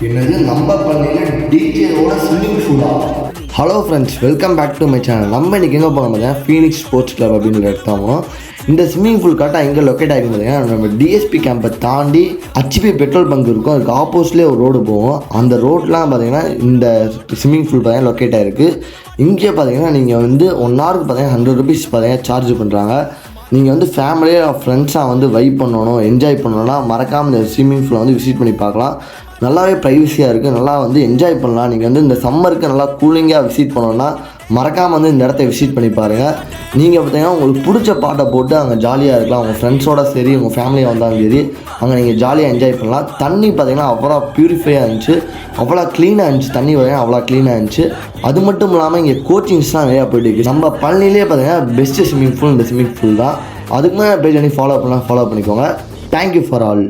என்னது நம்ம பள்ளியில் டிஜேவோட ஸ்விம்மிங் பூலா? Hello friends, welcome back to my channel. நம்ம இன்றைக்கி எங்கே போனோம் பார்த்தீங்கன்னா ஃபீனிக்ஸ் ஸ்போர்ட்ஸ் கிளப் அப்படின்னு எடுத்தாங்க. இந்த ஸ்விம்மிங் பூல் கரெக்டாக எங்கே லொக்கேட் ஆகிருக்கு பார்த்தீங்கன்னா நம்ம டிஎஸ்பி கேம்பை தாண்டி ஹெச்பி பெட்ரோல் பங்க் இருக்கும். அதுக்கு ஆப்போசிட்லேயே ஒரு ரோடு போகும். அந்த ரோட்லாம் பார்த்தீங்கன்னா இந்த ஸ்விம்மிங் பூல் பார்த்தீங்கன்னா லொக்கேட் ஆகிருக்கு. இங்கே பார்த்தீங்கன்னா நீங்கள் வந்து 1 ஹவருக்கு பார்த்தீங்கன்னா 100 ருபீஸ் பார்த்தீங்கன்னா சார்ஜ் பண்ணுறாங்க. நீங்கள் வந்து ஃபேமிலியாக ஃப்ரெண்ட்ஸாக வந்து வைப் பண்ணணும், என்ஜாய் பண்ணணும்னா மறக்காமல் இந்த ஸ்விம்மிங் பூலை வந்து விசிட் பண்ணி பார்க்கலாம். நல்லாவே ப்ரைவசியாக இருக்குது, நல்லா வந்து என்ஜாய் பண்ணலாம். நீங்கள் வந்து இந்த சம்மருக்கு நல்லா கூலிங்காக விசிட் பண்ணணுன்னா மறக்காமல் வந்து இந்த இடத்த விசிட் பண்ணி பாருங்கள். நீங்கள் பார்த்தீங்கன்னா உங்களுக்கு பிடிச்ச பாட்டை போட்டு அங்கே ஜாலியாக இருக்கலாம். உங்கள் ஃப்ரெண்ட்ஸோட சரி, உங்கள் ஃபேமிலியாக வந்தாலும் சரி, அங்கே நீங்கள் ஜாலியாக என்ஜாய் பண்ணலாம். தண்ணி பார்த்தீங்கன்னா அவ்வளோ ப்யூரிஃபையாக இருந்துச்சு, அவ்வளோ க்ளீனாக இருந்துச்சு. தண்ணி பார்த்தீங்கன்னா அவ்வளோ க்ளீனாக இருந்துச்சு. அது மட்டும் இல்லாமல் இங்கே கோச்சிங்ஸ்லாம் நிறையா போயிட்டு இருக்குது. நம்ம பழனிலே பார்த்தீங்கன்னா பெஸ்ட்டு ஸ்விம்மிங் பூல் இந்த ஸ்விம்மிங் பூல் தான். அதுக்கு மேலே பேஜ் பண்ணி ஃபாலோ பண்ணிக்கோங்க. Thank you for all.